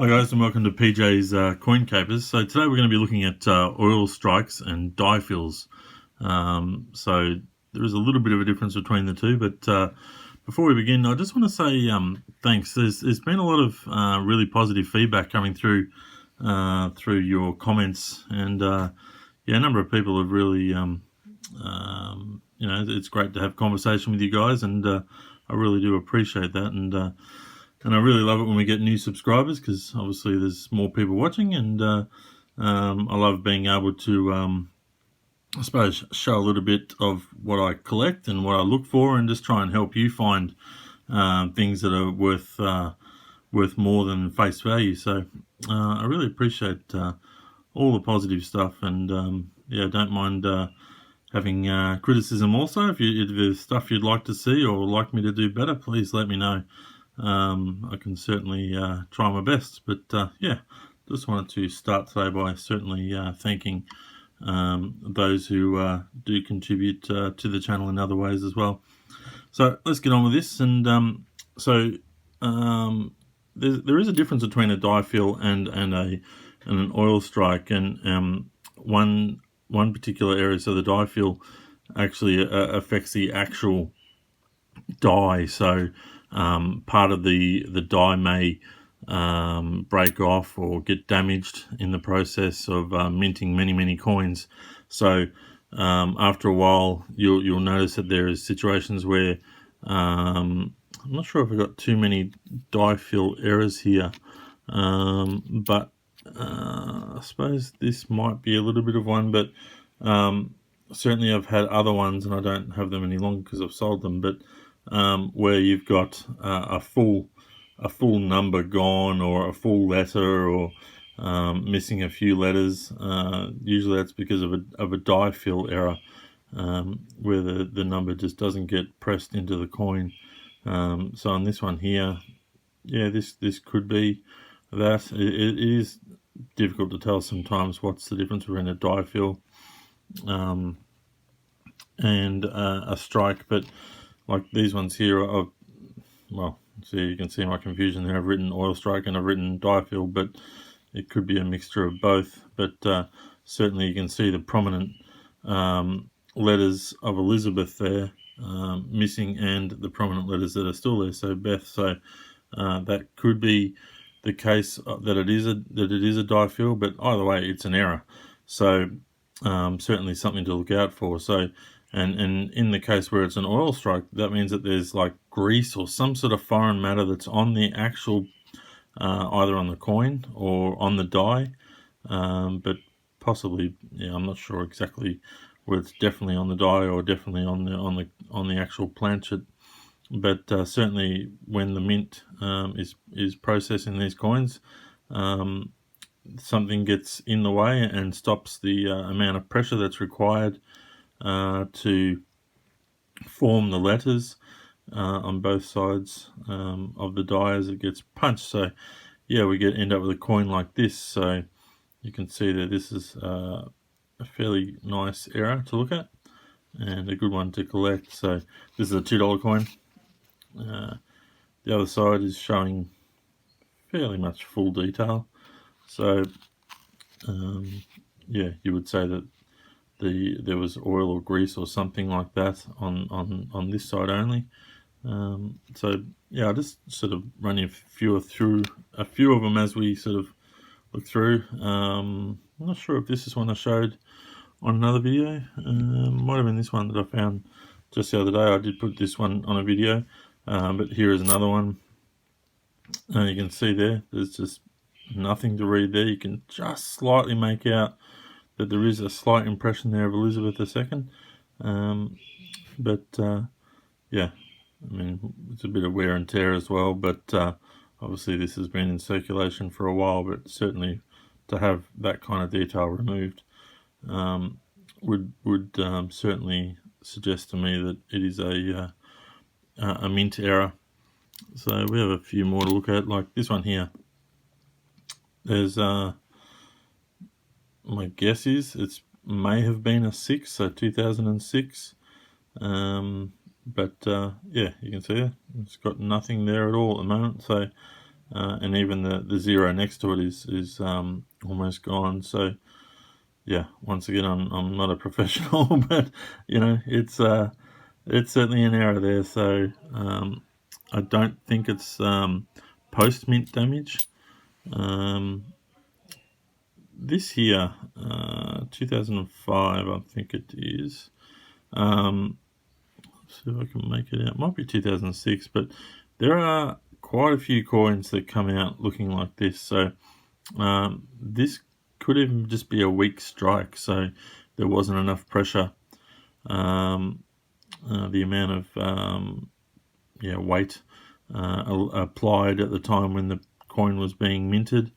Hi guys, and welcome to PJ's Coin Capers. So today we're going to be looking at oil strikes and die fills. So there is a little bit of a difference between the two, but before we begin, I just want to say thanks. There's been a lot of really positive feedback coming through your comments, and a number of people have really, it's great to have conversation with you guys, and I really do appreciate that, and I really love it when we get new subscribers, because obviously there's more people watching, and I love being able to, I suppose, show a little bit of what I collect and what I look for, and just try and help you find things that are worth more than face value. So I really appreciate all the positive stuff, and don't mind having criticism also. If there's stuff you'd like to see or like me to do better, please let me know. I can certainly try my best, but just wanted to start today by certainly thanking those who do contribute to the channel in other ways as well. So let's get on with this. And there is a difference between a die fill and an oil strike, and one particular area. So the die fill actually affects the actual die. So part of the die may break off or get damaged in the process of minting many coins. So after a while, you'll notice that there is situations where I'm not sure if I've got too many die fill errors here, but I suppose this might be a little bit of one, but certainly I've had other ones, and I don't have them any longer because I've sold them, but where you've got a full number gone, or a full letter, or missing a few letters. Usually that's because of a die fill error, where the number just doesn't get pressed into the coin. So on this one here, this could be that. It is difficult to tell sometimes what's the difference between a die fill and a strike, but like these ones here, so you can see my confusion there. I've written oil strike and I've written die fill, but it could be a mixture of both. But certainly you can see the prominent letters of Elizabeth there missing, and the prominent letters that are still there, so Beth. So that could be the case that it is a die fill, but either way, it's an error. So certainly something to look out for. So. And in the case where it's an oil strike, that means that there's like grease or some sort of foreign matter that's on the actual, either on the coin or on the die, but possibly, I'm not sure exactly whether it's definitely on the die or definitely on the actual planchet. But certainly when the mint is processing these coins, something gets in the way and stops the amount of pressure that's required to form the letters on both sides of the die as it gets punched. So we end up with a coin like this. So you can see that this is a fairly nice error to look at, and a good one to collect. So this is a $2 coin. The other side is showing fairly much full detail. So you would say that there was oil or grease or something like that on this side only. I'll just sort of run you through a few of them as we sort of look through. I'm not sure if this is one I showed on another video. Might have been this one that I found just the other day. I did put this one on a video, but here is another one. You can see there's just nothing to read there. You can just slightly make out that there is a slight impression there of Elizabeth II. It's a bit of wear and tear as well, but obviously this has been in circulation for a while, but certainly to have that kind of detail removed would certainly suggest to me that it is a mint error. So we have a few more to look at, like this one here. There's my guess is it may have been a 6, so 2006. But you can see it's got nothing there at all at the moment. So and even the zero next to it is almost gone. So yeah, once again, I'm not a professional, but you know, it's certainly an error there. So I don't think it's post mint damage. This here, 2005, I think it is. See if I can make it out. It might be 2006, but there are quite a few coins that come out looking like this. So this could even just be a weak strike. So there wasn't enough pressure. The amount of weight applied at the time when the coin was being minted.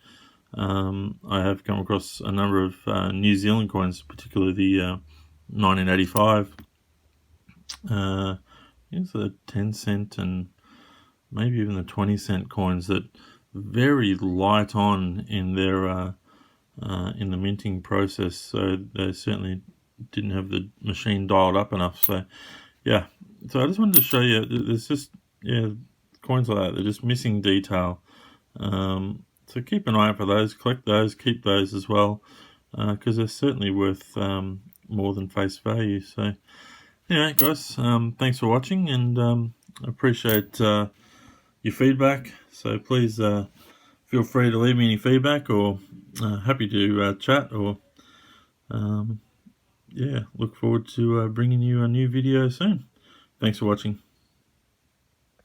I have come across a number of New Zealand coins, particularly the 1985. It's the 10 cent and maybe even the 20 cent coins that very light on in their in the minting process. So they certainly didn't have the machine dialed up enough. So yeah, so I just wanted to show you. There's just coins like that. They're just missing detail. So keep an eye out for those. Collect those. Keep those as well, because they're certainly worth more than face value. So anyway, guys, thanks for watching, and I appreciate your feedback. So please feel free to leave me any feedback, or happy to chat, or look forward to bringing you a new video soon. Thanks for watching.